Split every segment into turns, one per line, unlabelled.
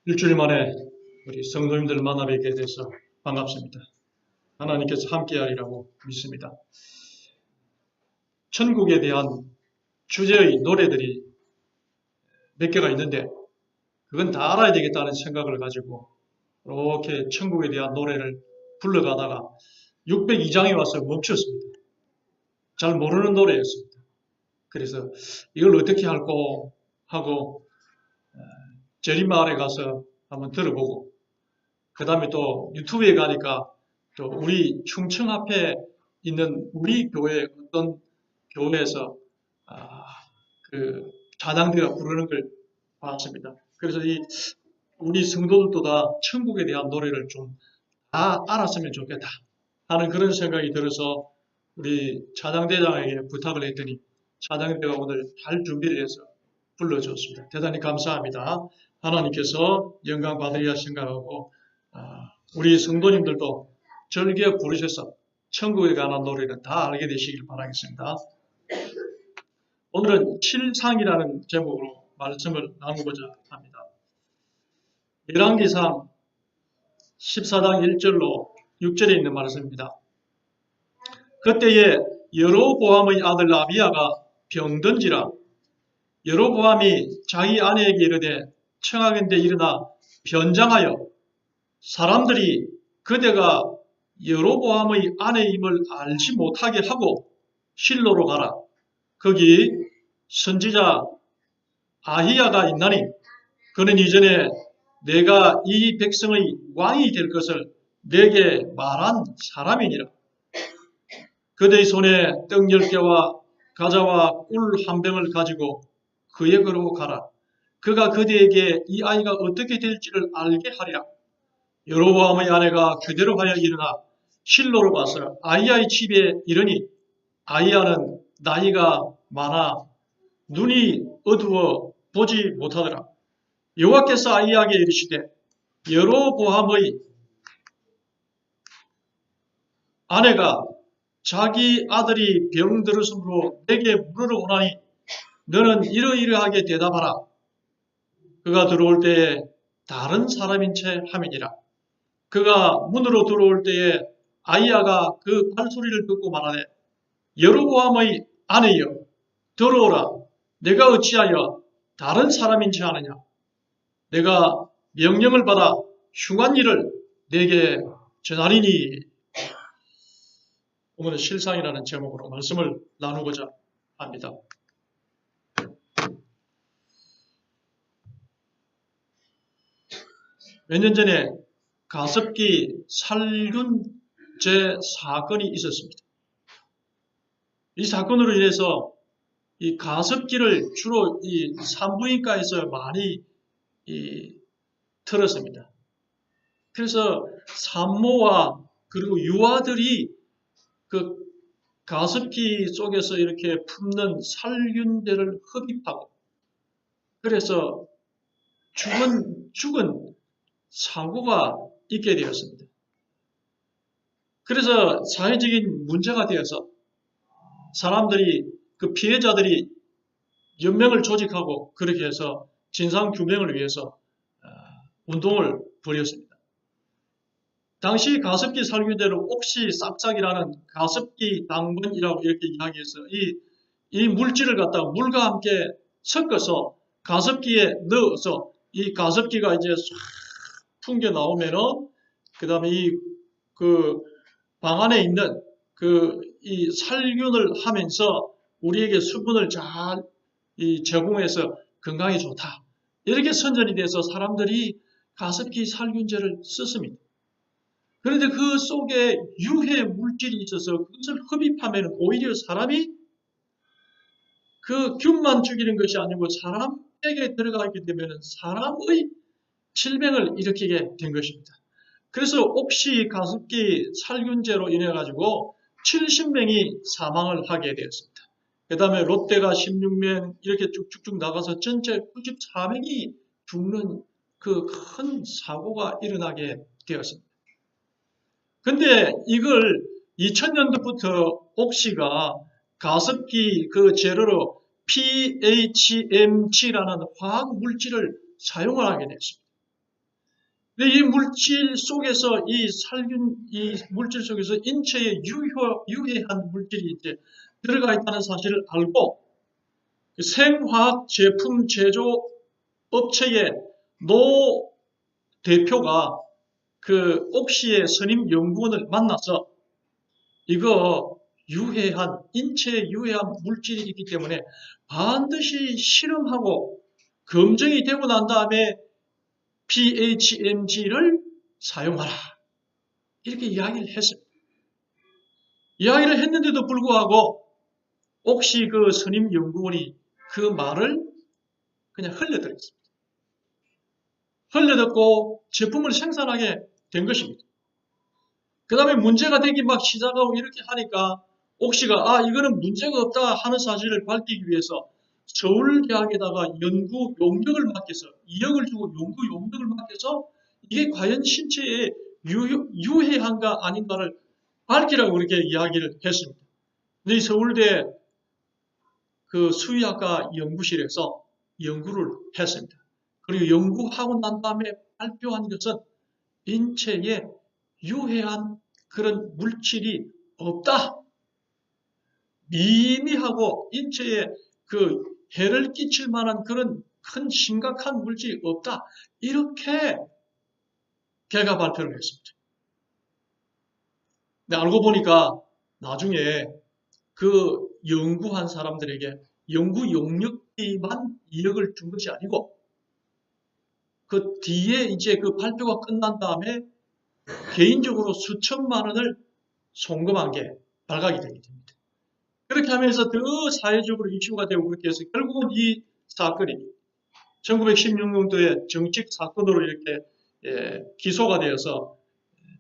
일주일 만에 우리 성도님들 만나 뵙게 돼서 반갑습니다. 하나님께서 함께하리라고 믿습니다. 천국에 대한 주제의 노래들이 몇 개가 있는데 그건 다 알아야 되겠다는 생각을 가지고 이렇게 천국에 대한 노래를 불러가다가 602장에 와서 멈췄습니다. 잘 모르는 노래였습니다. 그래서 이걸 어떻게 할까 하고 제리마을에 가서 한번 들어보고 그 다음에 또 유튜브에 가니까 또 우리 충청 앞에 있는 우리 교회 어떤 교회에서 그 찬양대가 부르는 걸 봤습니다. 그래서 우리 성도들도 다 천국에 대한 노래를 좀 다 알았으면 좋겠다 하는 그런 생각이 들어서 우리 찬양대장에게 부탁을 했더니 찬양대가 오늘 잘 준비를 해서 불러줬습니다. 대단히 감사합니다. 하나님께서 영광 받으리라 생각하고 우리 성도님들도 즐겨 부르셔서 천국에 관한 노래를 다 알게 되시길 바라겠습니다. 오늘은 칠상이라는 제목으로 말씀을 나누고자 합니다. 열왕기상 14장 1절로 6절에 있는 말씀입니다. 그때에 여로보암의 아들 아비야가 병든지라 여로보암이 자기 아내에게 이르되 청하건대 일어나 변장하여 사람들이 그대가 여로보암의 아내임을 알지 못하게 하고 실로로 가라. 거기 선지자 아히야가 있나니 그는 이전에 내가 이 백성의 왕이 될 것을 내게 말한 사람이니라. 그대의 손에 떡 10개와 과자와 꿀 한 병을 가지고 그에게로 가라. 그가 그대에게 이 아이가 어떻게 될지를 알게 하리라. 여로보암의 아내가 그대로 하여 일어나 실로로 가서 아히야의 집에 이르니 아히야는 나이가 많아 눈이 어두워 보지 못하더라. 여호와께서 아히야에게 이르시되 여로보암의 아내가 자기 아들이 병들었으므로 내게 물으러 오나니 너는 이러이러하게 대답하라. 그가 들어올 때에 다른 사람인 채 함이니라. 그가 문으로 들어올 때에 아히야가 그 발소리를 듣고 말하되 여로보암의 아내여 들어오라. 내가 어찌하여 다른 사람인 채 하느냐. 내가 명령을 받아 흉한 일을 내게 전하리니. 오늘은 실상이라는 제목으로 말씀을 나누고자 합니다. 몇 년 전에 가습기 살균제 사건이 있었습니다. 이 사건으로 인해서 이 가습기를 주로 이 산부인과에서 많이 틀었습니다. 그래서 산모와 그리고 유아들이 그 가습기 속에서 이렇게 품는 살균제를 흡입하고 그래서 죽은 사고가 있게 되었습니다. 그래서 사회적인 문제가 되어서 사람들이 그 피해자들이 연맹을 조직하고 그렇게 해서 진상규명을 위해서 운동을 벌였습니다. 당시 가습기 살균제를 옥시 싹싹이라는 가습기 당분이라고 이렇게 이야기해서 이 물질을 갖다가 물과 함께 섞어서 가습기에 넣어서 이 가습기가 이제 싹 풍겨 나오면은 그 다음에 그 방 안에 있는 이 살균을 하면서 우리에게 수분을 잘 제공해서 건강에 좋다. 이렇게 선전이 돼서 사람들이 가습기 살균제를 썼습니다. 그런데 그 속에 유해 물질이 있어서 그것을 흡입하면 오히려 사람이 그 균만 죽이는 것이 아니고 사람에게 들어가게 되면 사람의 질병을 일으키게 된 것입니다. 그래서 옥시 가습기 살균제로 인해 가지고 70명이 사망을 하게 되었습니다. 그 다음에 롯데가 16명 이렇게 쭉쭉쭉 나가서 전체 94명이 죽는 그 큰 사고가 일어나게 되었습니다. 근데 이걸 2000년도부터 옥시가 가습기 그 재료로 PHMG라는 화학 물질을 사용을 하게 됐습니다. 근데 이 물질 속에서 이 살균, 이 물질 속에서 인체에 유해한 물질이 이제 들어가 있다는 사실을 알고 그 생화학 제품 제조 업체의 노 대표가 그 옥시의 선임 연구원을 만나서 이거 인체에 유해한 물질이 있기 때문에 반드시 실험하고 검증이 되고 난 다음에 PHMG를 사용하라. 이렇게 이야기를 했습니다. 이야기를 했는데도 불구하고 옥시 그 선임 연구원이 그 말을 그냥 흘려들었습니다. 흘려듣고 제품을 생산하게 된 것입니다. 그 다음에 문제가 되기 막 시작하고 이렇게 하니까 옥시가 이거는 문제가 없다 하는 사실을 밝히기 위해서 서울대학에다가 연구 용역을 맡겨서 2억을 주고 연구 용역을 맡겨서 이게 과연 신체에 유해한가 아닌가를 밝히라고 그렇게 이야기를 했습니다. 근데 이 서울대 그 수의학과 연구실에서 연구를 했습니다. 그리고 연구하고 난 다음에 발표한 것은 인체에 유해한 그런 물질이 없다. 미미하고 인체에 그 해를 끼칠 만한 그런 큰 심각한 물질이 없다. 이렇게 걔가 발표를 했습니다. 근데 알고 보니까 나중에 그 연구한 사람들에게 연구 용역비만 2억을 준 것이 아니고 그 뒤에 이제 그 발표가 끝난 다음에 개인적으로 수천만 원을 송금한 게 발각이 되게 됩니다. 그렇게 하면서 더 사회적으로 이슈가 되고 그렇게 해서 결국은 이 사건이 1916년도에 정식 사건으로 이렇게 기소가 되어서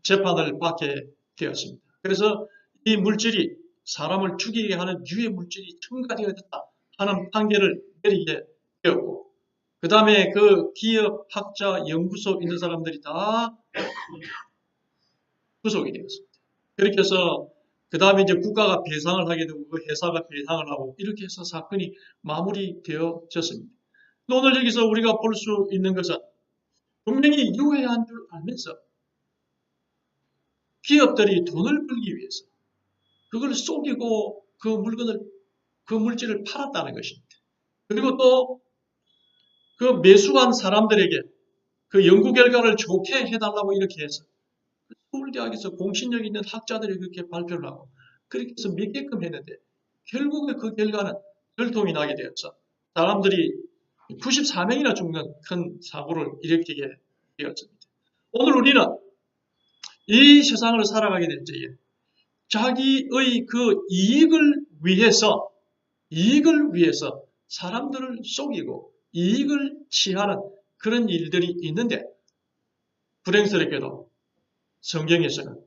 재판을 받게 되었습니다. 그래서 이 물질이 사람을 죽이게 하는 유해 물질이 첨가되어졌다 하는 판결을 내리게 되었고 그 다음에 그 기업, 학자, 연구소 있는 사람들이 다 구속이 되었습니다. 그렇게 해서 그 다음에 이제 국가가 배상을 하게 되고 그 회사가 배상을 하고 이렇게 해서 사건이 마무리되어졌습니다. 오늘 여기서 우리가 볼 수 있는 것은 분명히 유해한 줄 알면서 기업들이 돈을 벌기 위해서 그걸 속이고 그 물질을 팔았다는 것입니다. 그리고 또 그 매수한 사람들에게 그 연구 결과를 좋게 해달라고 이렇게 해서 서울대학에서 공신력 있는 학자들이 그렇게 발표를 하고 그렇게 해서 믿게끔 했는데 결국에 그 결과는 결통이 나게 되어서 사람들이 94명이나 죽는 큰 사고를 일으키게 되었습니다. 오늘 우리는 이 세상을 살아가게 될 때에 자기의 그 이익을 위해서 사람들을 속이고 이익을 취하는 그런 일들이 있는데 불행스럽게도 성경에서는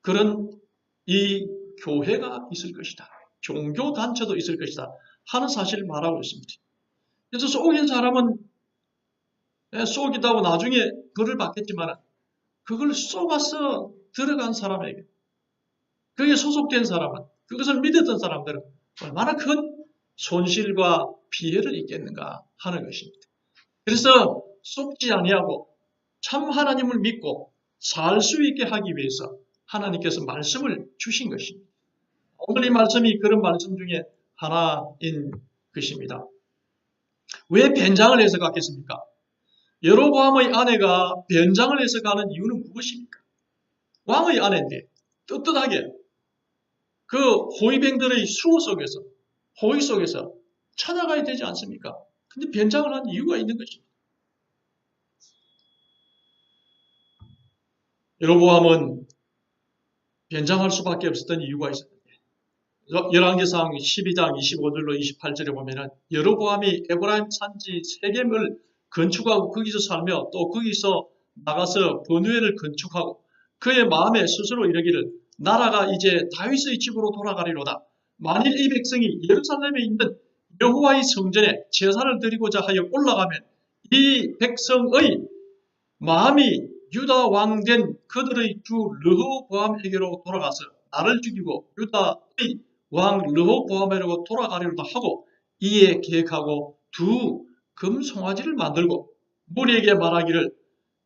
그런 이 교회가 있을 것이다. 종교단체도 있을 것이다. 하는 사실을 말하고 있습니다. 그래서 속인 사람은 속이다고 나중에 벌을 받겠지만 그걸 속아서 들어간 사람에게 거기에 소속된 사람은 그것을 믿었던 사람들은 얼마나 큰 손실과 피해를 입겠는가 하는 것입니다. 그래서 속지 아니하고 참 하나님을 믿고 살 수 있게 하기 위해서 하나님께서 말씀을 주신 것입니다. 오늘 이 말씀이 그런 말씀 중에 하나인 것입니다. 왜 변장을 해서 갔겠습니까? 여로보암의 아내가 변장을 해서 가는 이유는 무엇입니까? 왕의 아내인데 떳떳하게 그 호위병들의 호위 속에서 찾아가야 되지 않습니까? 근데 변장을 한 이유가 있는 것입니다. 여로보암은 변장할 수밖에 없었던 이유가 있었는데 열왕기상 12장 25절로 28절에 보면은 여로보암이 에브라임 산지 세겜을 건축하고 거기서 살며 또 거기서 나가서 번우엘을 건축하고 그의 마음에 스스로 이르기를 나라가 이제 다윗의 집으로 돌아가리로다. 만일 이 백성이 예루살렘에 있는 여호와의 성전에 제사를 드리고자 하여 올라가면 이 백성의 마음이 유다 왕 된 그들의 주 르호보암에게로 돌아가서 나를 죽이고 유다의 왕 르호보암에게로 돌아가리로다 하고 이에 계획하고 두 금송아지를 만들고 무리에게 말하기를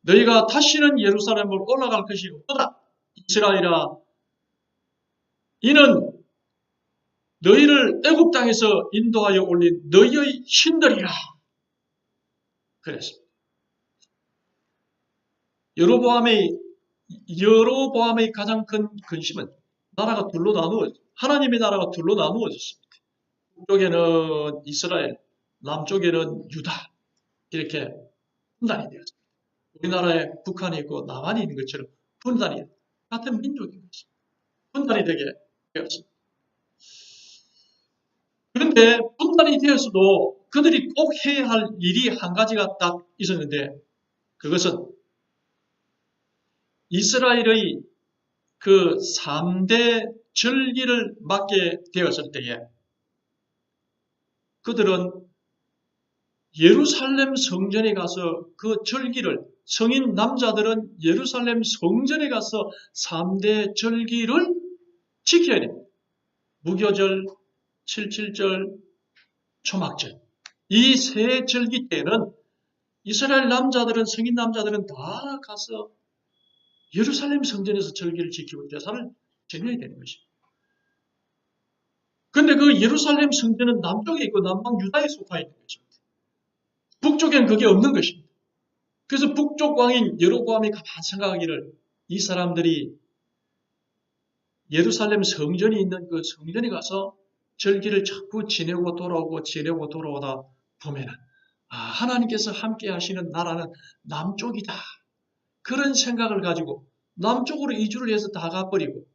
너희가 다시는 예루살렘으로 올라갈 것이 없도다. 이스라엘아, 이는 너희를 애굽 땅에서 인도하여 올린 너희의 신들이라. 그랬습니다. 여로보암의 가장 큰 근심은 나라가 둘로 하나님의 나라가 둘로 나누어졌습니다. 북쪽에는 이스라엘, 남쪽에는 유다, 이렇게 분단이 되었습니다. 우리나라에 북한이 있고 남한이 있는 것처럼 분단이 같은 민족인 것입니다. 분단이 되게 되었습니다. 그런데 분단이 되었어도 그들이 꼭 해야 할 일이 한 가지가 딱 있었는데, 그것은 이스라엘의 그 3대 절기를 맡게 되었을 때에 그들은 예루살렘 성전에 가서 그 절기를, 성인 남자들은 예루살렘 성전에 가서 3대 절기를 지켜야 됩니다. 무교절, 77절, 초막절. 이 세 절기 때는 이스라엘 남자들은, 성인 남자들은 다 가서 예루살렘 성전에서 절기를 지키고 제사를 지내야 되는 것입니다. 그런데 그 예루살렘 성전은 남쪽에 있고 남방 유다에 속하 있는 것입니다. 북쪽엔 그게 없는 것입니다. 그래서 북쪽 왕인 여로보암이 가만 생각하기를, 이 사람들이 예루살렘 성전이 있는 그 성전에 가서 절기를 자꾸 지내고 돌아오다 보면 하나님께서 함께 하시는 나라는 남쪽이다. 그런 생각을 가지고 남쪽으로 이주를 해서 다 가버리고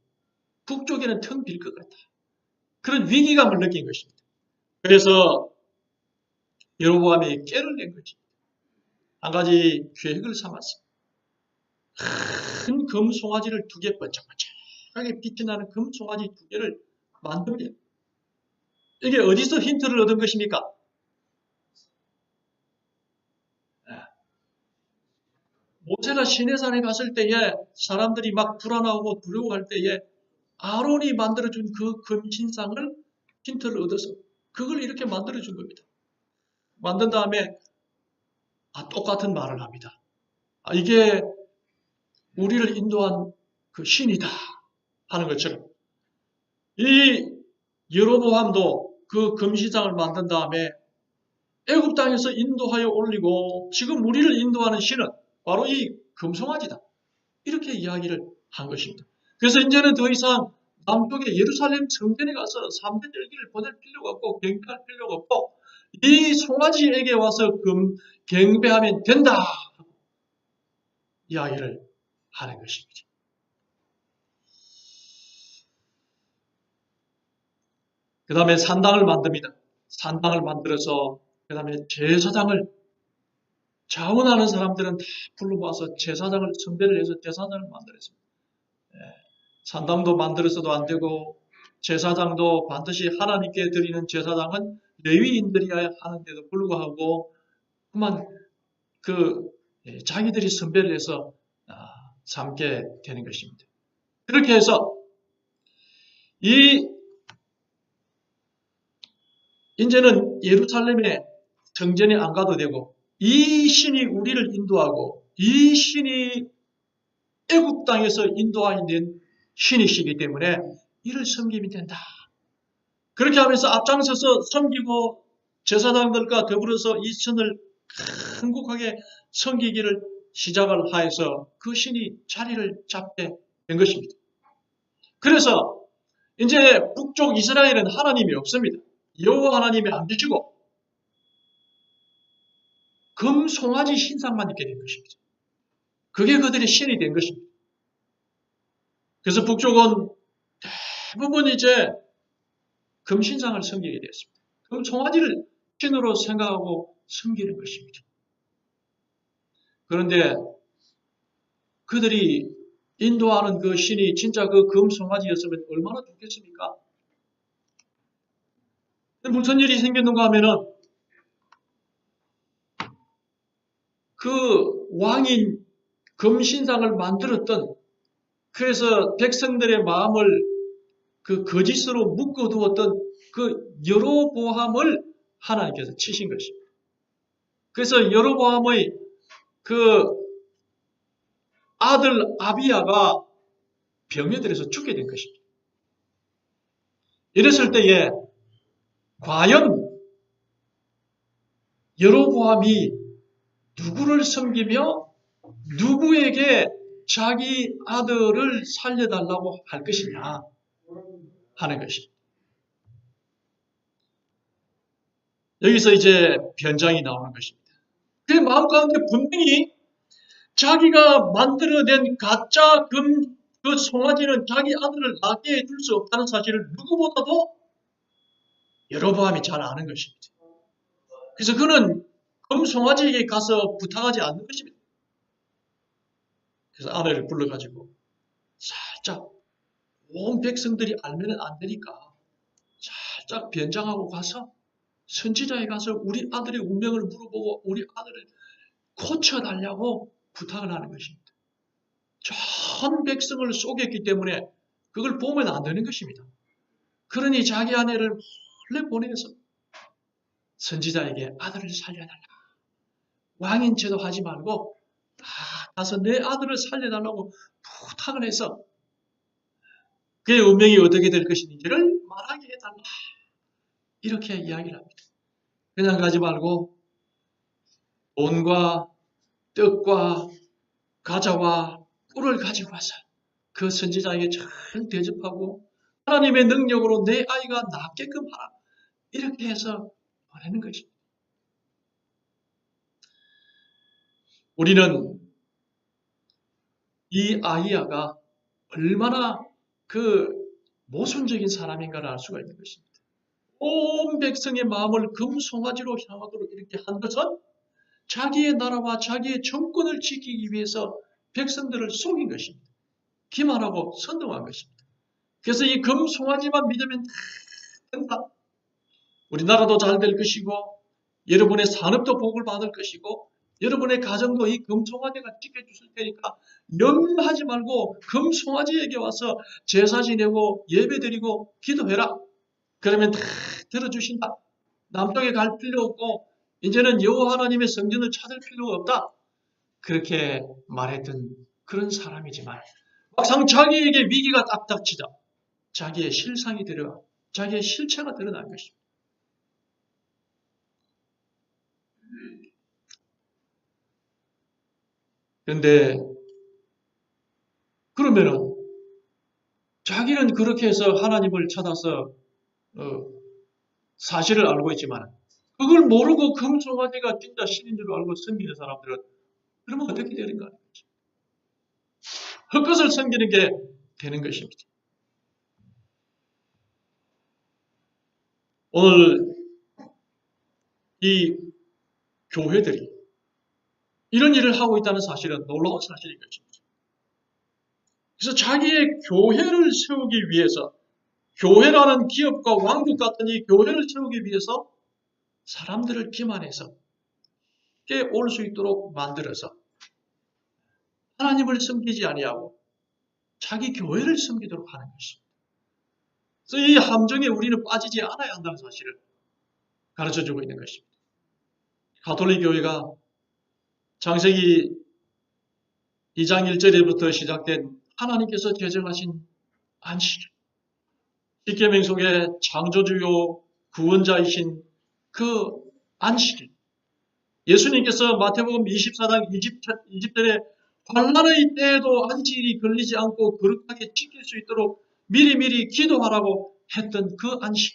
북쪽에는 텅 빌 것 같다. 그런 위기감을 느낀 것입니다. 그래서 여로보암이 깨를 낸 거지. 한 가지 계획을 삼았습니다. 큰 금송아지를 2개 번쩍번쩍하게 빛이 나는 금송아지 2개를 만듭니다. 이게 어디서 힌트를 얻은 것입니까? 모세가 시내산에 갔을 때에 사람들이 막 불안하고 두려워할 때에 아론이 만들어준 그 금신상을 힌트를 얻어서 그걸 이렇게 만들어준 겁니다. 만든 다음에 똑같은 말을 합니다. 이게 우리를 인도한 그 신이다 하는 것처럼, 이 여로보암도 그 금신상을 만든 다음에 애굽 땅에서 인도하여 올리고 지금 우리를 인도하는 신은 바로 이 금송아지다. 이렇게 이야기를 한 것입니다. 그래서 이제는 더 이상 남쪽의 예루살렘 성전에 가서 3대 절기를 보낼 필요가 없고 경배할 필요가 없고 이 송아지에게 와서 경배하면 된다 하고 이야기를 하는 것입니다. 그 다음에 산당을 만듭니다. 산당을 만들어서 그 다음에 제사장을, 자원하는 사람들은 다 불러모아서 제사장을 선배를 해서 제사장을 만들었습니다. 산당도 만들어서도 안 되고 제사장도 반드시 하나님께 드리는 제사장은 레위인들이어야 하는데도 불구하고 그만 자기들이 선배를 해서 삼게 되는 것입니다. 그렇게 해서 이제는 예루살렘에 성전에 안 가도 되고 이 신이 우리를 인도하고 이 신이 애굽 땅에서 인도하는 신이시기 때문에 이를 섬기면 된다. 그렇게 하면서 앞장서서 섬기고 제사장들과 더불어서 이 신을 행복하게 섬기기를 시작을 하여서 그 신이 자리를 잡게 된 것입니다. 그래서 이제 북쪽 이스라엘은 하나님이 없습니다. 여호와 하나님이 안 계시고 금송아지 신상만 있게 된 것입니다. 그게 그들의 신이 된 것입니다. 그래서 북쪽은 대부분 이제 금신상을 섬기게 되었습니다. 금송아지를 신으로 생각하고 섬기는 것입니다. 그런데 그들이 인도하는 그 신이 진짜 그 금송아지였으면 얼마나 좋겠습니까? 무슨 일이 생겼는가 하면은 그 왕인 금신상을 만들었던, 그래서 백성들의 마음을 그 거짓으로 묶어두었던 그 여로보암을 하나님께서 치신 것입니다. 그래서 여로보암의 그 아들 아비야가 병에 들어서 죽게 된 것입니다. 이랬을 때에 과연 여로보암이 누구를 섬기며 누구에게 자기 아들을 살려달라고 할 것이냐 하는 것입니다. 여기서 이제 변장이 나오는 것입니다. 그 마음 가운데 분명히 자기가 만들어낸 가짜 그 송아지는 자기 아들을 낳게 해줄 수 없다는 사실을 누구보다도 여로보암이 잘 아는 것입니다. 그래서 그는 금송아지에게 가서 부탁하지 않는 것입니다. 그래서 아내를 불러가지고 살짝 온 백성들이 알면 안 되니까 살짝 변장하고 가서 선지자에 가서 우리 아들의 운명을 물어보고 우리 아들을 고쳐달라고 부탁을 하는 것입니다. 전 백성을 속였기 때문에 그걸 보면 안 되는 것입니다. 그러니 자기 아내를 몰래 보내서 선지자에게 아들을 살려달라. 왕인 체도 하지 말고 가서 내 아들을 살려달라고 부탁을 해서 그의 운명이 어떻게 될 것인지를 말하게 해달라. 이렇게 이야기를 합니다. 그냥 가지 말고 돈과 떡과 과자와 꿀을 가지고 와서 그 선지자에게 잘 대접하고 하나님의 능력으로 내 아이가 낫게끔 하라. 이렇게 해서 보내는 것입니다. 우리는 이 아이야가 얼마나 그 모순적인 사람인가를 알 수가 있는 것입니다. 온 백성의 마음을 금송아지로 향하도록 이렇게 한 것은 자기의 나라와 자기의 정권을 지키기 위해서 백성들을 속인 것입니다. 기만하고 선동한 것입니다. 그래서 이 금송아지만 믿으면 다 된다. 우리나라도 잘 될 것이고 여러분의 산업도 복을 받을 것이고 여러분의 가정도 이 금송아지가 지켜주실 테니까 염려하지 말고 금송아지에게 와서 제사 지내고 예배드리고 기도해라. 그러면 다 들어주신다. 남쪽에 갈 필요 없고 이제는 여호와 하나님의 성전을 찾을 필요가 없다. 그렇게 말했던 그런 사람이지만 막상 자기에게 위기가 딱 닥치자 자기의 실상이 드러나 자기의 실체가 드러난 것입니다. 그런데 그러면은 자기는 그렇게 해서 하나님을 찾아서 사실을 알고 있지만 그걸 모르고 금송아지가 진짜 신인 줄 알고 섬기는 사람들은 그러면 어떻게 되는가 하는 거죠. 헛것을 섬기는 게 되는 것입니다. 오늘 이 교회들이 이런 일을 하고 있다는 사실은 놀라운 사실인 것입니다. 그래서 자기의 교회를 세우기 위해서 교회라는 기업과 왕국 같은 이 교회를 세우기 위해서 사람들을 기만해서 올 수 있도록 만들어서 하나님을 섬기지 아니하고 자기 교회를 섬기도록 하는 것입니다. 그래서 이 함정에 우리는 빠지지 않아야 한다는 사실을 가르쳐주고 있는 것입니다. 가톨릭 교회가 창세기 2장 1절에부터 시작된 하나님께서 제정하신 안식, 십계명 속에 창조주요 구원자이신 그 안식, 예수님께서 마태복음 24장 20절에 환난의 때에도 안식일이 걸리지 않고 거룩하게 지킬 수 있도록 미리미리 기도하라고 했던 그 안식,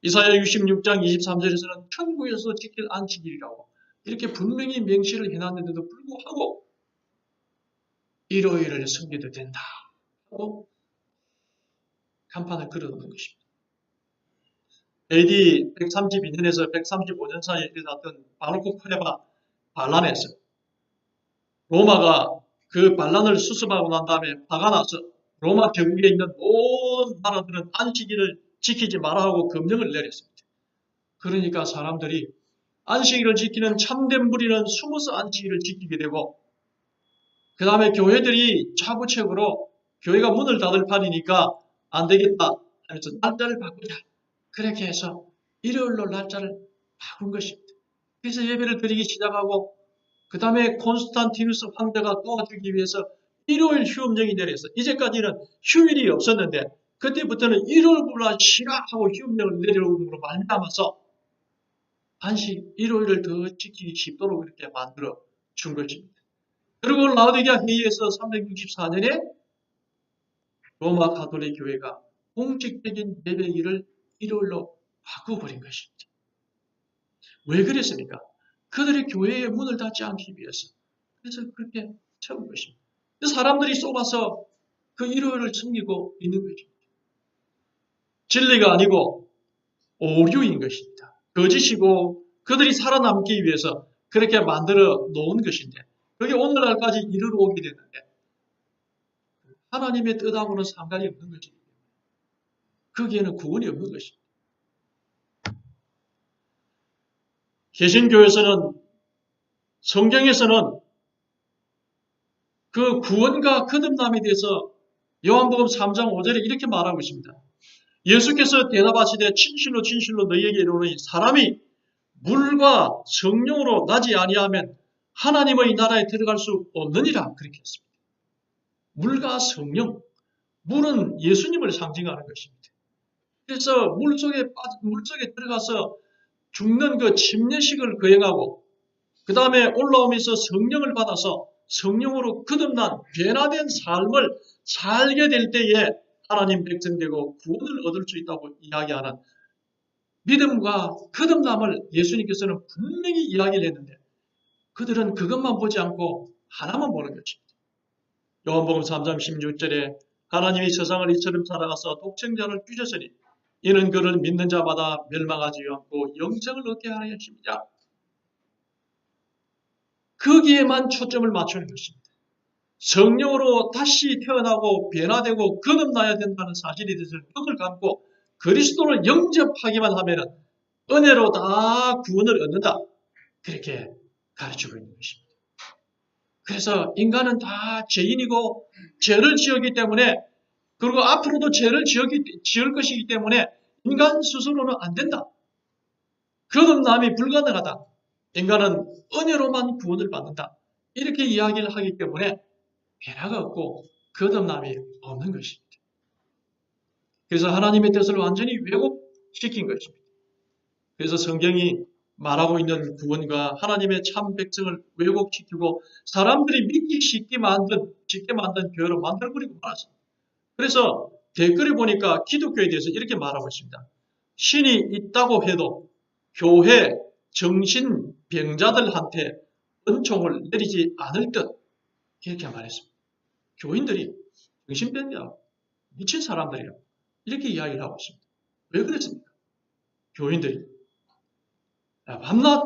이사야 66장 23절에서는 천국에서 지킬 안식일이라고 이렇게 분명히 명시를 해놨는데도 불구하고 일요일을 섬겨도 된다 하고 간판을 걸어놓는 것입니다. AD 132년에서 135년 사이에 일어났던 바르코 코레바 반란에서 로마가 그 반란을 수습하고 난 다음에 화가 나서 로마 제국에 있는 모든 나라들은 안식일을 지키지 말아 하고 금령을 내렸습니다. 그러니까 사람들이 안식일을 지키는 참된 무리는 숨어서 안식일을 지키게 되고 그 다음에 교회들이 자부책으로 교회가 문을 닫을 판이니까 안 되겠다 하면서 날짜를 바꾸자. 그렇게 해서 일요일로 날짜를 바꾼 것입니다. 그래서 예배를 드리기 시작하고 그 다음에 콘스탄티누스 황제가 도와주기 위해서 일요일 휴업령이 내려서 이제까지는 휴일이 없었는데 그때부터는 일요일보다 싫어하고 휴업령을 내려오므로 말미암아서 한시 일요일을 더 지키기 쉽도록 이렇게 만들어 준 것입니다. 그리고 라오디게아 회의에서 364년에 로마 가톨릭 교회가 공식적인 예배일을 일요일로 바꿔버린 것입니다. 왜 그랬습니까? 그들의 교회의 문을 닫지 않기 위해서. 그래서 그렇게 채운 것입니다. 사람들이 쏟아서 그 일요일을 섬기고 있는 것입니다. 진리가 아니고 오류인 것입니다. 거짓이고 그들이 살아남기 위해서 그렇게 만들어 놓은 것인데 그게 오늘날까지 이르러 오게 됐는데 하나님의 뜻하고는 상관이 없는 것입니다. 거기에는 구원이 없는 것입니다. 개신교에서는 성경에서는 그 구원과 거듭남에 대해서 요한복음 3장 5절에 이렇게 말하고 있습니다. 예수께서 대답하시되 진실로 진실로 너희에게 이르노니 사람이 물과 성령으로 나지 아니하면 하나님의 나라에 들어갈 수 없느니라 그렇게 했습니다. 물과 성령, 물은 예수님을 상징하는 것입니다. 그래서 물속에 들어가서 죽는 그 침례식을 거행하고 그 다음에 올라오면서 성령을 받아서 성령으로 거듭난 변화된 삶을 살게 될 때에 하나님 백성 되고 구원을 얻을 수 있다고 이야기하는 믿음과 거듭남을 예수님께서는 분명히 이야기를 했는데 그들은 그것만 보지 않고 하나만 보는 것입니다. 요한복음 3장 16절에 하나님이 세상을 이처럼 살아가서 독생자를 주셨으니 이는 그를 믿는 자마다 멸망하지 않고 영생을 얻게 하려 하십니다. 거기에만 초점을 맞추는 것입니다. 성령으로 다시 태어나고 변화되고 거듭나야 된다는 사실에 대해서 눈을 감고 그리스도를 영접하기만 하면 은혜로 다 구원을 얻는다. 그렇게 가르치고 있는 것입니다. 그래서 인간은 다 죄인이고 죄를 지었기 때문에 그리고 앞으로도 죄를 지을 것이기 때문에 인간 스스로는 안 된다. 거듭남이 불가능하다. 인간은 은혜로만 구원을 받는다. 이렇게 이야기를 하기 때문에 변화가 없고 거듭남이 없는 것입니다. 그래서 하나님의 뜻을 완전히 왜곡시킨 것입니다. 그래서 성경이 말하고 있는 구원과 하나님의 참 백성을 왜곡시키고 사람들이 믿기 쉽게 만든 교회로 만들어버리고 말았습니다. 그래서 댓글에 보니까 기독교에 대해서 이렇게 말하고 있습니다. 신이 있다고 해도 교회 정신병자들한테 은총을 내리지 않을 듯 이렇게 말했습니다. 교인들이 정신병자, 미친 사람들이라 이렇게 이야기를 하고 있습니다. 왜 그랬습니까? 교인들이 밤낮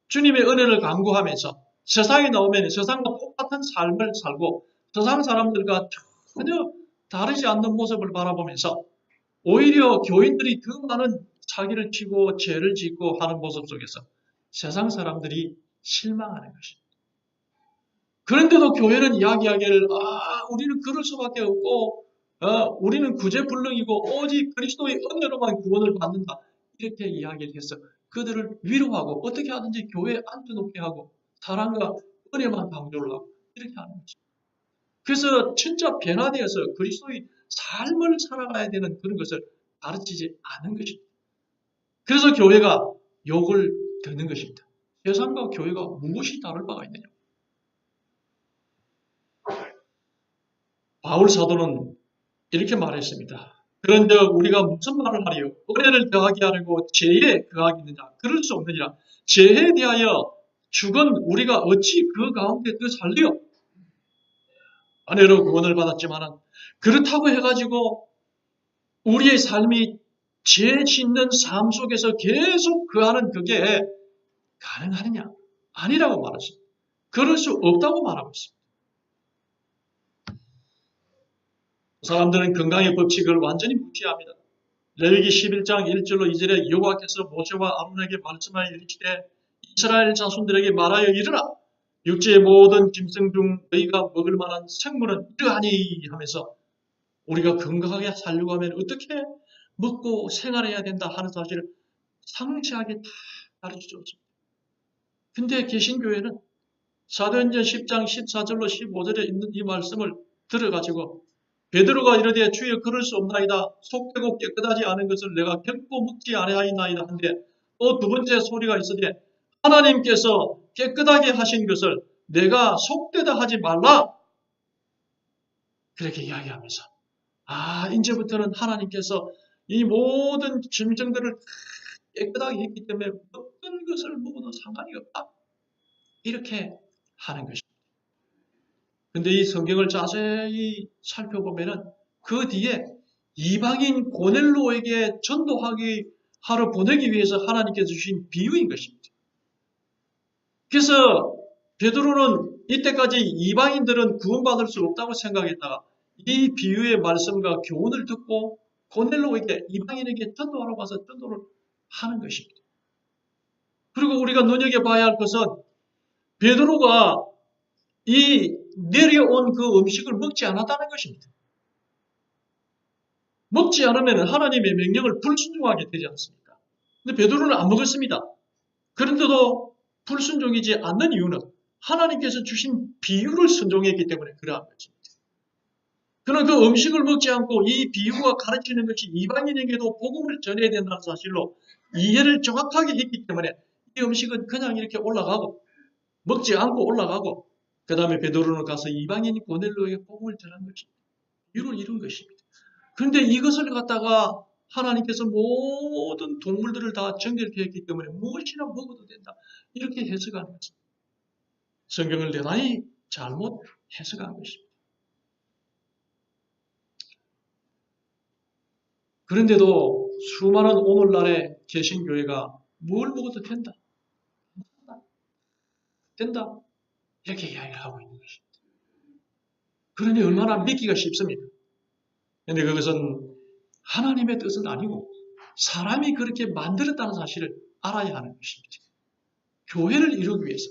주님의 은혜를 강구하면서 세상에 나오면 세상과 똑같은 삶을 살고 세상 사람들과 전혀 다르지 않는 모습을 바라보면서 오히려 교인들이 더 많은 사기를 치고 죄를 짓고 하는 모습 속에서 세상 사람들이 실망하는 것입니다. 그런데도 교회는 이야기하기를 우리는 그럴 수밖에 없고 우리는 구제불능이고 오직 그리스도의 은혜로만 구원을 받는다. 이렇게 이야기를 해서 그들을 위로하고 어떻게 하든지 교회에 앉혀놓게 하고 사랑과 은혜만 강조를 하고 이렇게 하는 것입니다. 그래서 진짜 변화되어서 그리스도의 삶을 살아가야 되는 그런 것을 가르치지 않은 것입니다. 그래서 교회가 욕을 듣는 것입니다. 세상과 교회가 무엇이 다를 바가 있느냐. 바울 사도는 이렇게 말했습니다. 그런데 우리가 무슨 말을 하리요? 은혜를 더하게 하려고 죄에 거하겠느냐? 그럴 수 없느니라. 죄에 대하여 죽은 우리가 어찌 그 가운데 더 살리요? 은혜로 구원을 받았지만 그렇다고 해가지고 우리의 삶이 죄 짓는 삶 속에서 계속 거하는 그게 가능하느냐? 아니라고 말했습니다. 그럴 수 없다고 말하고 있습니다. 사람들은 건강의 법칙을 완전히 무시합니다. 레위기 11장 1절로 2절에 여호와께서 모세와 아론에게 말씀하여 이르시되 이스라엘 자손들에게 말하여 이르라. 육지의 모든 짐승 중 너희가 먹을 만한 생물은 이러하니 하면서 우리가 건강하게 살려고 하면 어떻게 먹고 생활해야 된다 하는 사실을 상세하게 다 가르쳐 줬습니다. 근데 개신교회는 사도행전 10장 14절로 15절에 있는 이 말씀을 들어가지고 베드로가 이르되 주여 그럴 수 없나이다. 속되고 깨끗하지 않은 것을 내가 결코 묵지 아니하였나이다 한데 또 두 번째 소리가 있으되 하나님께서 깨끗하게 하신 것을 내가 속되다 하지 말라. 그렇게 이야기하면서 이제부터는 하나님께서 이 모든 짐승들을 깨끗하게 했기 때문에 어떤 것을 먹어도 상관이 없다. 이렇게 하는 것입니다. 근데 이 성경을 자세히 살펴보면은 그 뒤에 이방인 고넬로에게 하러 보내기 위해서 하나님께서 주신 비유인 것입니다. 그래서 베드로는 이때까지 이방인들은 구원받을 수 없다고 생각했다가 이 비유의 말씀과 교훈을 듣고 고넬로에게 이방인에게 전도하러 가서 전도를 하는 것입니다. 그리고 우리가 눈여겨봐야 할 것은 베드로가 이 내려온 그 음식을 먹지 않았다는 것입니다. 먹지 않으면 하나님의 명령을 불순종하게 되지 않습니까? 근데 베드로는 안 먹었습니다. 그런데도 불순종이지 않는 이유는 하나님께서 주신 비유를 순종했기 때문에 그러한 것입니다. 그는 그 음식을 먹지 않고 이 비유가 가르치는 것이 이방인에게도 복음을 전해야 된다는 사실로 이해를 정확하게 했기 때문에 이 음식은 그냥 이렇게 올라가고 먹지 않고 올라가고 그 다음에 베드로는 가서 이방인 고넬로에게 복음을 전한 것입니다. 비유를 이룬 것입니다. 그런데 이것을 갖다가 하나님께서 모든 동물들을 다 정결케 했기 때문에 무엇이나 먹어도 된다. 이렇게 해석하는 것입니다. 성경을 대단히 잘못 해석한 것입니다. 그런데도 수많은 오늘날의 개신교회가 뭘 먹어도 된다. 된다. 이렇게 이야기를 하고 있는 것입니다. 그러니 얼마나 믿기가 쉽습니까? 그런데 그것은 하나님의 뜻은 아니고 사람이 그렇게 만들었다는 사실을 알아야 하는 것입니다. 교회를 이루기 위해서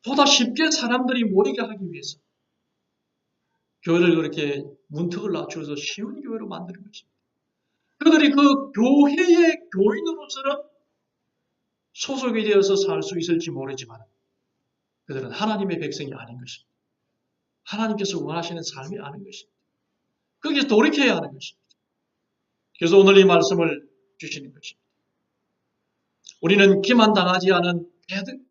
보다 쉽게 사람들이 모이게 하기 위해서 교회를 그렇게 문턱을 낮추어서 쉬운 교회로 만드는 것입니다. 그들이 그 교회의 교인으로서는 소속이 되어서 살 수 있을지 모르지만 그들은 하나님의 백성이 아닌 것입니다. 하나님께서 원하시는 삶이 아닌 것입니다. 거기에 돌이켜야 하는 것입니다. 그래서 오늘 이 말씀을 주시는 것입니다. 우리는 기만당하지 않은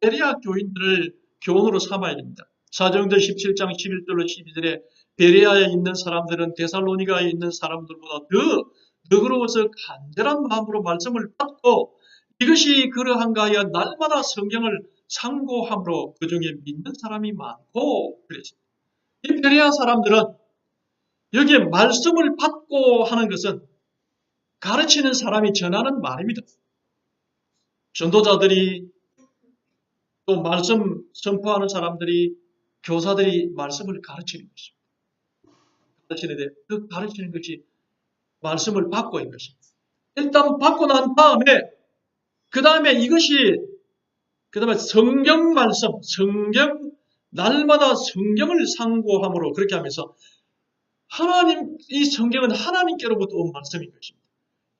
베레아 교인들을 교훈으로 삼아야 됩니다. 사도행전 17장 11절로 12절에 베레아에 있는 사람들은 데살로니가에 있는 사람들보다 더 너그러워서 간절한 마음으로 말씀을 받고 이것이 그러한가 하여 날마다 성경을 상고함으로 그 중에 믿는 사람이 많고 그랬습니다. 이 베레아 사람들은 여기에 말씀을 받고 하는 것은 가르치는 사람이 전하는 말입니다. 전도자들이 또 말씀 선포하는 사람들이 교사들이 말씀을 가르치는 것입니다. 가르치는데 그 가르치는 것이 말씀을 받고인 것입니다. 일단 받고 난 다음에 그 다음에 성경 말씀, 날마다 성경을 상고함으로 그렇게 하면서 이 성경은 하나님께로부터 온 말씀인 것입니다.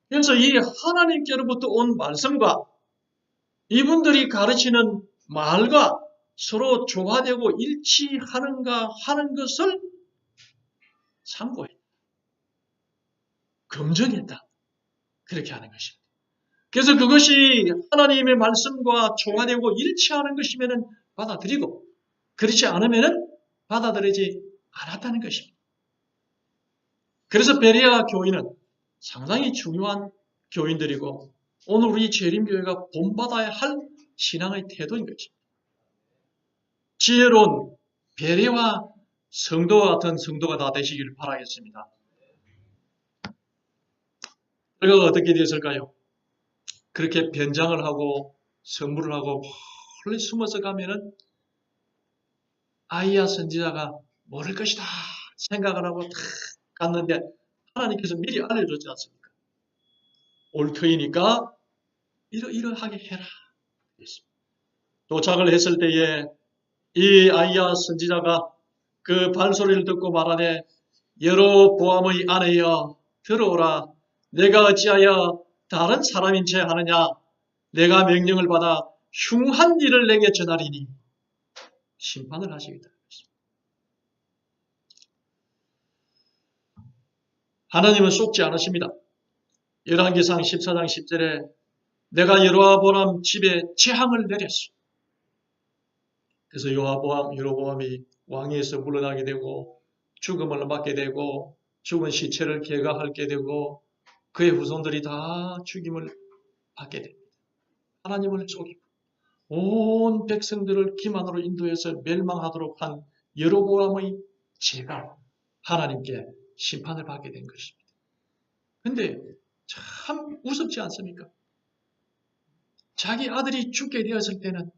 그래서 이 하나님께로부터 온 말씀과 이분들이 가르치는 말과 서로 조화되고 일치하는가 하는 것을 상고했다. 검증했다. 그렇게 하는 것입니다. 그래서 그것이 하나님의 말씀과 조화되고 일치하는 것이면 받아들이고 그렇지 않으면 받아들이지 않았다는 것입니다. 그래서 베레아 교인은 상당히 중요한 교인들이고 오늘 우리 재림교회가 본받아야 할 신앙의 태도인 것입니다. 지혜로운 베레아 성도와 같은 성도가 다 되시기를 바라겠습니다. 결과가 어떻게 되었을까요? 그렇게 변장을 하고 선물을 하고 멀리 숨어서 가면은 아이야 선지자가 모를 것이다 생각을 하고 탁 갔는데 하나님께서 미리 알려줬지 않습니까? 올 터이니까 이러하게 해라. 도착을 했을 때에 이 아이야 선지자가 그 발소리를 듣고 말하되 여로보암의 아내여 들어오라. 내가 어찌하여 다른 사람인 채 하느냐? 내가 명령을 받아 흉한 일을 내게 전하리니. 심판을 하시겠다는 것입니다. 하나님은 속지 않으십니다. 열왕기상 14장 10절에 내가 여로보암 집에 재앙을 내렸어. 그래서 여로보암이 왕위에서 물러나게 되고 죽음을 맞게 되고 죽은 시체를 개가하게 되고 그의 후손들이 다 죽임을 받게 됩니다. 하나님을 속이고 온 백성들을 기만으로 인도해서 멸망하도록 한 여로보암의 죄가 하나님께 심판을 받게 된 것입니다. 근데 참 우습지 않습니까? 자기 아들이 죽게 되었을 때는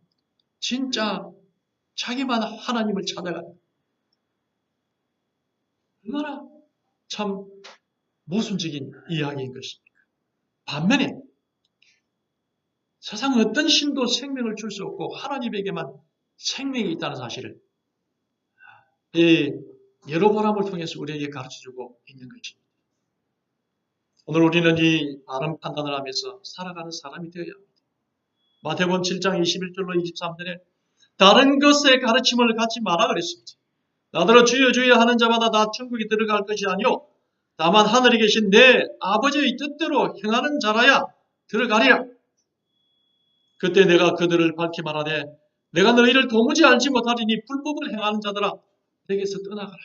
진짜 자기만 하나님을 찾아가는 얼마나 참 모순적인 이야기인 것입니까? 반면에 세상 어떤 신도 생명을 줄 수 없고 하나님에게만 생명이 있다는 사실을 이 여로보암을 통해서 우리에게 가르쳐주고 있는 것입니다. 오늘 우리는 이 바른 판단을 하면서 살아가는 사람이 되어야 합니다. 마태복음 7장 21절로 23절에 다른 것의 가르침을 갖지 마라 그랬습니다. 나더러 주여 주여 하는 자마다 다 천국에 들어갈 것이 아니요 다만 하늘에 계신 내 아버지의 뜻대로 행하는 자라야 들어가리라. 그때 내가 그들을 밝히 말하되 내가 너희를 도무지 알지 못하리니 불법을 행하는 자들아 내게서 떠나가라.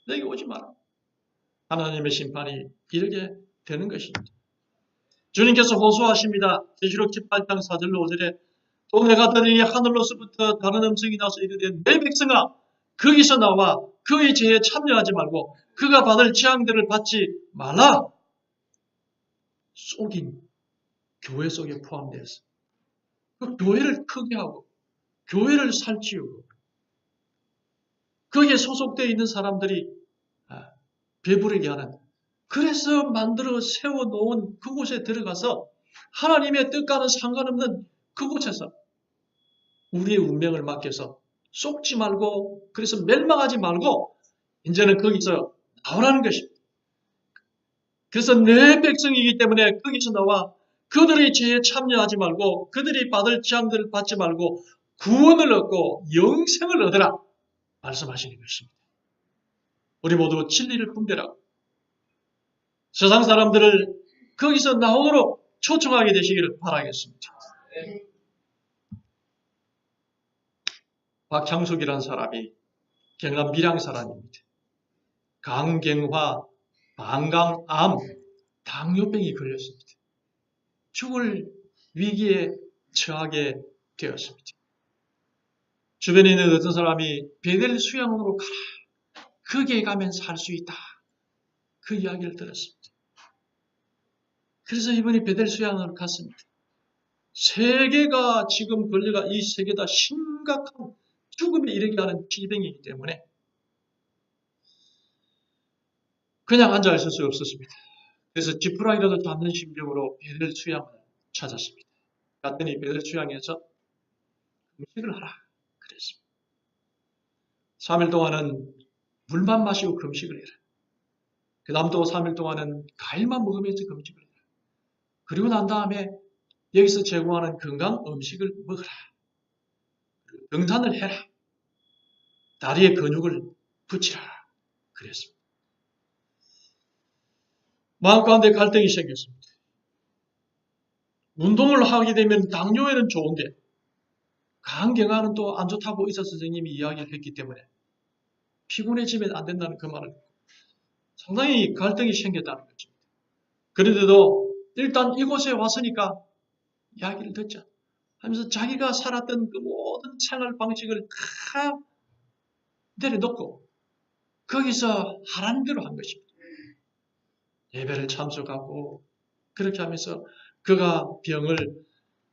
내게 오지 마라. 하나님의 심판이 이렇게 되는 것입니다. 주님께서 호소하십니다. 계시록 18장 4절로 5절에 또 내가 들으니 하늘로서부터 다른 음성이 나서 이르되 내 백성아 거기서 나와 그의 죄에 참여하지 말고 그가 받을 재앙들을 받지 말라. 속인 교회 속에 포함되어서 그 교회를 크게 하고 교회를 살찌우고 거기에 소속되어 있는 사람들이 배부르게 하는 그래서 만들어 세워놓은 그곳에 들어가서 하나님의 뜻과는 상관없는 그곳에서 우리의 운명을 맡겨서 속지 말고 그래서 멸망하지 말고 이제는 거기서 나오라는 것입니다. 그래서 내 백성이기 때문에 거기서 나와 그들의 죄에 참여하지 말고 그들이 받을 재앙들을 받지 말고 구원을 얻고 영생을 얻으라 말씀하시는 것입니다. 우리 모두 진리를 분별하고 세상 사람들을 거기서 나오도록 초청하게 되시기를 바라겠습니다. 박창숙이라는 사람이 경남 밀양 사람입니다. 강경화, 방광암, 당뇨병이 걸렸습니다. 죽을 위기에 처하게 되었습니다. 주변에 있는 어떤 사람이 베델 수양원으로 가라. 거기에 가면 살 수 있다. 그 이야기를 들었습니다. 그래서 이분이 베델 수양원으로 갔습니다. 세계가 지금 걸려가 이 세계다 심각한 죽음에 이르게 하는 질병이기 때문에 그냥 앉아있을 수 없었습니다. 그래서 지푸라기라도 잡는 심정으로 베델 수양을 찾았습니다. 갔더니 베델 수양에서 금식을 하라 그랬습니다. 3일 동안은 물만 마시고 금식을 해라. 그 다음 또 3일 동안은 과일만 먹으면서 금식을 해라. 그리고 난 다음에 여기서 제공하는 건강 음식을 먹어라. 등산을 해라. 다리에 근육을 붙이라. 그랬습니다. 마음 가운데 갈등이 생겼습니다. 운동을 하게 되면 당뇨에는 좋은데 강경화는 또 안 좋다고 의사 선생님이 이야기를 했기 때문에 피곤해지면 안 된다는 그 말을 듣고 상당히 갈등이 생겼다는 거죠. 그런데도 일단 이곳에 왔으니까 이야기를 듣자 하면서 자기가 살았던 그 모든 생활 방식을 다 내려놓고 거기서 하라는 대로 한 것입니다. 예배를 참석하고 그렇게 하면서 그가 병을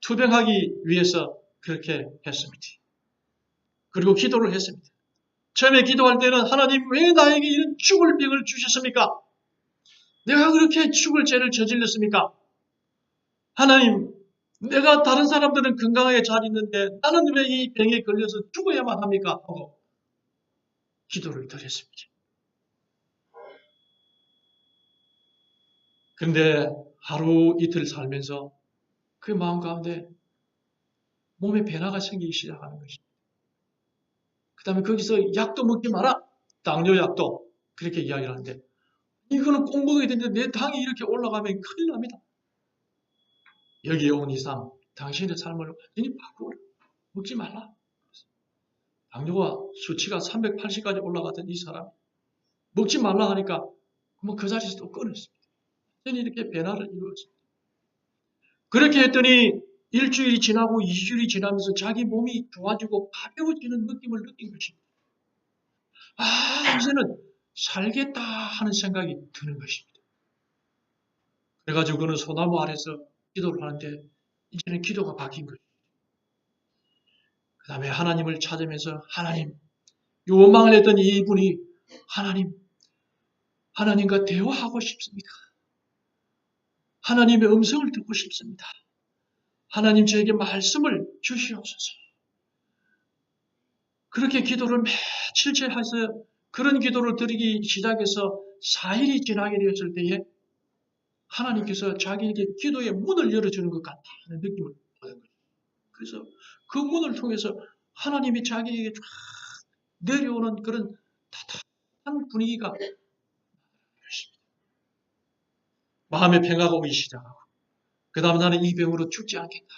투병하기 위해서 그렇게 했습니다. 그리고 기도를 했습니다. 처음에 기도할 때는 하나님 왜 나에게 이런 죽을 병을 주셨습니까? 내가 그렇게 죽을 죄를 저질렀습니까? 하나님 내가 다른 사람들은 건강하게 잘 있는데 나는 왜 이 병에 걸려서 죽어야만 합니까? 하고 기도를 드렸습니다. 그런데 하루 이틀 살면서 그 마음 가운데 몸에 변화가 생기기 시작하는 것입니다. 그 다음에 거기서 약도 먹지 마라. 당뇨 약도. 그렇게 이야기를 하는데, 이거는 꼭 먹어야 되는데 내 당이 이렇게 올라가면 큰일 납니다. 여기에 온 이상 당신의 삶을 완전히 바꾸라. 먹지 말라. 당뇨가 수치가 380까지 올라가던 이 사람, 먹지 말라 하니까 그 자리에서 또 끊었습니다. 완전히 이렇게 변화를 이루었습니다. 그렇게 했더니 일주일이 지나고 2주일이 지나면서 자기 몸이 좋아지고 가벼워지는 느낌을 느낀 것입니다. 이제는 살겠다 하는 생각이 드는 것입니다. 그래가지고 그는 소나무 아래서 기도를 하는데 이제는 기도가 바뀐 거예요. 그 다음에 하나님을 찾으면서 하나님, 원망을 했던 이분이 하나님과 대화하고 싶습니다. 하나님의 음성을 듣고 싶습니다. 하나님 저에게 말씀을 주시옵소서. 그렇게 기도를 며칠째 해서 그런 기도를 드리기 시작해서 4일이 지나게 되었을 때에 하나님께서 자기에게 기도의 문을 열어주는 것 같다는 느낌을 받은 거예요. 그래서 그 문을 통해서 하나님이 자기에게 쫙 내려오는 그런 따뜻한 분위기가 마음의 평화가 오기 시작하고 그 다음에 나는 이 병으로 죽지 않겠다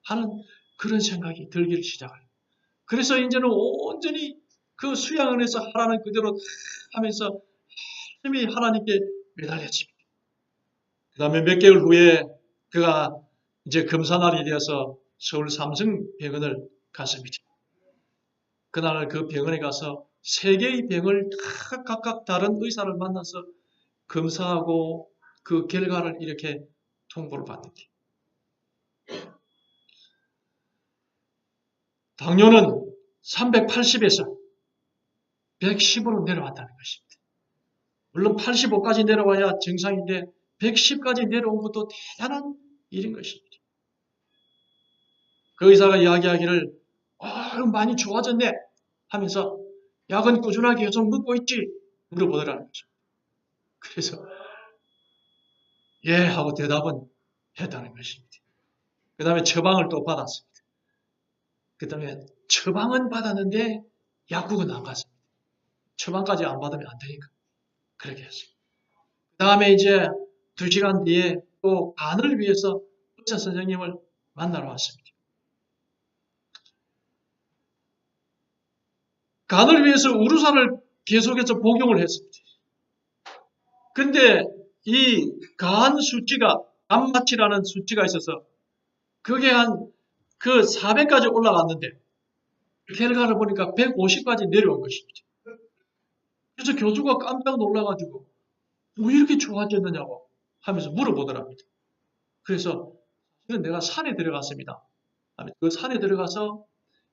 하는 그런 생각이 들기를 시작해요. 그래서 이제는 온전히 그 수양 안에서 하라는 그대로 하면서 힘이 하나님께 매달려집니다. 그 다음에 몇 개월 후에 그가 이제 금사날이 되어서 서울 삼성병원을 갔습니다. 그날 그 병원에 가서 3개의 병을 다 각각 다른 의사를 만나서 검사하고 그 결과를 이렇게 통보를 받는다. 당뇨는 380에서 110으로 내려왔다는 것입니다. 물론 85까지 내려와야 정상인데 110까지 내려온 것도 대단한 일인 것입니다. 그 의사가 이야기하기를 많이 좋아졌네 하면서 약은 꾸준하게 계속 먹고 있지? 물어보더라는 거죠. 그래서 예 하고 대답은 했다는 것입니다. 그 다음에 처방을 또 받았습니다. 그 다음에 처방은 받았는데 약국은 안 갔습니다. 처방까지 안 받으면 안 되니까 그렇게 했습니다. 그 다음에 이제 2시간 뒤에 또 간을 위해서 의사 선생님을 만나러 왔습니다. 간을 위해서 우루사를 계속해서 복용을 했습니다. 근데 이 간 수치가, 간마치라는 수치가 있어서 그게 한 그 400까지 올라갔는데 결과를 보니까 150까지 내려온 것입니다. 그래서 교수가 깜짝 놀라가지고 왜 이렇게 좋아졌느냐고 하면서 물어보더랍니다. 그래서 내가 산에 들어갔습니다. 그 산에 들어가서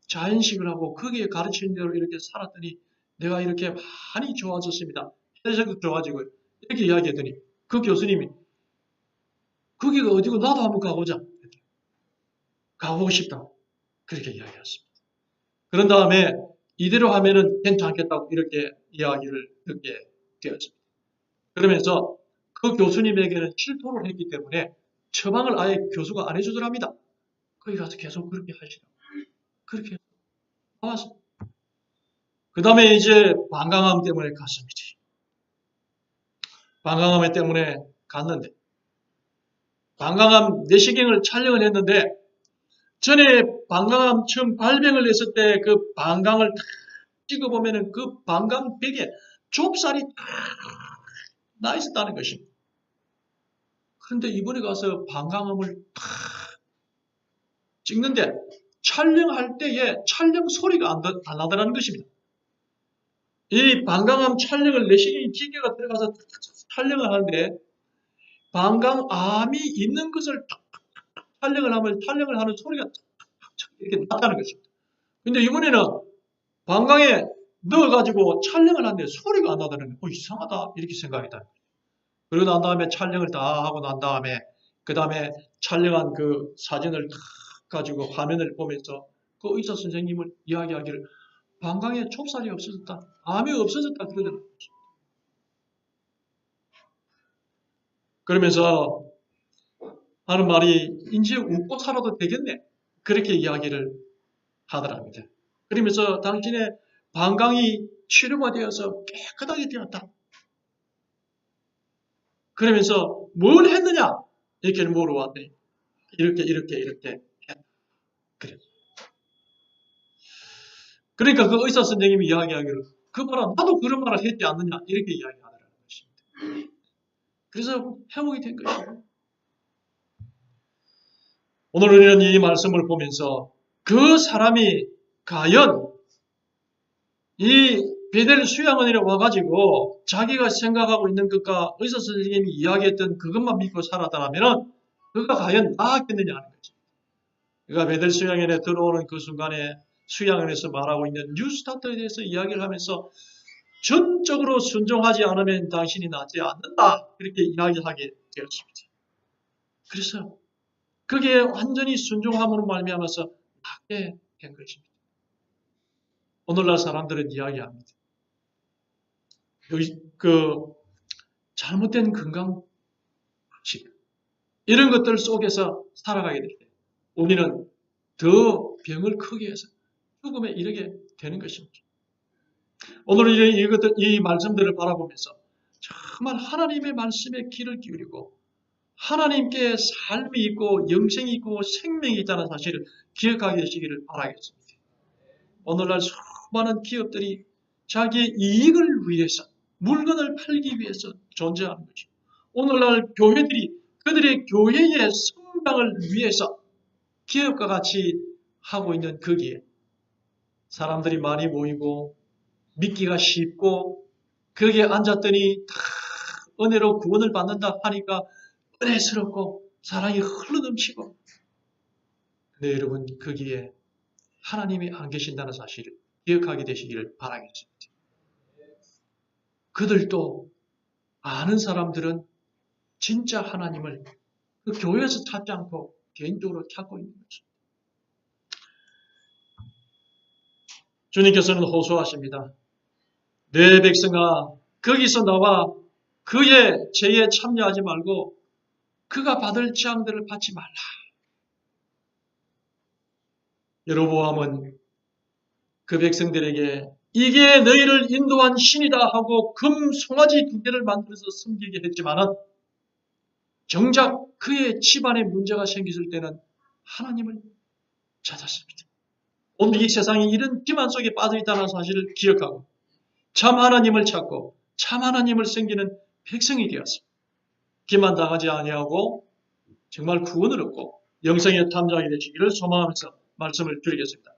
자연식을 하고 거기에 가르치는 대로 이렇게 살았더니 내가 이렇게 많이 좋아졌습니다. 혈색도 좋아지고 이렇게 이야기했더니 그 교수님이 거기가 어디고 나도 한번 가보자. 가보고 싶다. 그렇게 이야기했습니다. 그런 다음에 이대로 하면은 괜찮겠다고 이렇게 이야기를 듣게 되었습니다. 그러면서 그 교수님에게는 실토를 했기 때문에 처방을 아예 교수가 안 해주더랍니다. 거기 가서 계속 그렇게 하시라고. 그렇게 나왔습니다. 그 다음에 이제 방광암 때문에 갔습니다. 방광암 때문에 갔는데 방광암 내시경을 촬영을 했는데 전에 방광암 처음 발병을 했을 때 그 방광을 탁 찍어보면은 그 방광벽에 좁쌀이 탁 나 있었다는 것입니다. 그런데 이번에 가서 방광암을 탁 찍는데 촬영할 때에 촬영 소리가 안 나더라는 것입니다. 이 방광암 촬영을 내시경 기계가 들어가서 촬영을 하는데 방광암이 있는 것을 촬영을 하면 촬영을 하는 소리가 이렇게 났다는 것입니다. 근데 이번에는 방광에 넣어가지고 촬영을 하는데 소리가 안 나다는 거예요. 이상하다 이렇게 생각했다. 그러고 난 다음에 촬영을 다 하고 난 다음에 그 다음에 촬영한 그 사진을 다 가지고 화면을 보면서 그 의사 선생님을 이야기하기를 방광에 좁쌀이 없어졌다. 암이 없어졌다 그러더라고요. 그러면서 하는 말이 이제 웃고 살아도 되겠네. 그렇게 이야기를 하더랍니다. 그러면서 당신의 방광이 치료가 되어서 깨끗하게 되었다. 그러면서 뭘 했느냐? 이렇게 물어봤더니 이렇게 했다. 그래. 그러니까 그 의사 선생님이 이야기하기를 그 봐라 나도 그런 말을 했지 않느냐 이렇게 이야기하더라는 것입니다. 그래서 회복이 된 것이에요. 오늘 우리는 이 말씀을 보면서 그 사람이 과연 이 베델 수양원에 와가지고 자기가 생각하고 있는 것과 의사 선생님이 이야기했던 그것만 믿고 살았다면 그가 과연 나았겠느냐 하는 거죠. 그가 베델 수양원에 들어오는 그 순간에 수양원에서 말하고 있는 뉴스타트에 대해서 이야기를 하면서 전적으로 순종하지 않으면 당신이 낫지 않는다. 그렇게 이야기하게 되었습니다. 그래서 그게 완전히 순종함으로 말미암아서 낫게 된 것입니다. 오늘날 사람들은 이야기합니다. 잘못된 건강식 이런 것들 속에서 살아가게 될 때 우리는 더 병을 크게 해서 죽음에 이르게 되는 것입니다. 오늘 이 말씀들을 바라보면서 정말 하나님의 말씀에 귀를 기울이고 하나님께 삶이 있고 영생이 있고 생명이 있다는 사실을 기억하게 되시기를 바라겠습니다. 오늘날 수많은 기업들이 자기의 이익을 위해서 물건을 팔기 위해서 존재하는 거죠. 오늘날 교회들이 그들의 교회의 성장을 위해서 기업과 같이 하고 있는 거기에 사람들이 많이 모이고 믿기가 쉽고 거기에 앉았더니 다 은혜로 구원을 받는다 하니까 은혜스럽고 사랑이 흘러넘치고 근데 여러분 거기에 하나님이 안 계신다는 사실을 기억하게 되시기를 바라겠습니다. 그들도 아는 사람들은 진짜 하나님을 그 교회에서 찾지 않고 개인적으로 찾고 있는 것입니다. 주님께서는 호소하십니다. 내 백성아 거기서 나와 그의 죄에 참여하지 말고 그가 받을 재앙들을 받지 말라. 여로보암은 그 백성들에게 이게 너희를 인도한 신이다 하고 금 송아지 2개를 만들어서 섬기게 했지만은 정작 그의 집안에 문제가 생겼을 때는 하나님을 찾았습니다. 오늘 이 세상이 이런 기만 속에 빠져있다는 사실을 기억하고 참 하나님을 찾고 참 하나님을 섬기는 백성이 되었습니다. 기만 당하지 아니하고 정말 구원을 얻고 영생의 탐정이 되시기를 소망하면서 말씀을 드리겠습니다.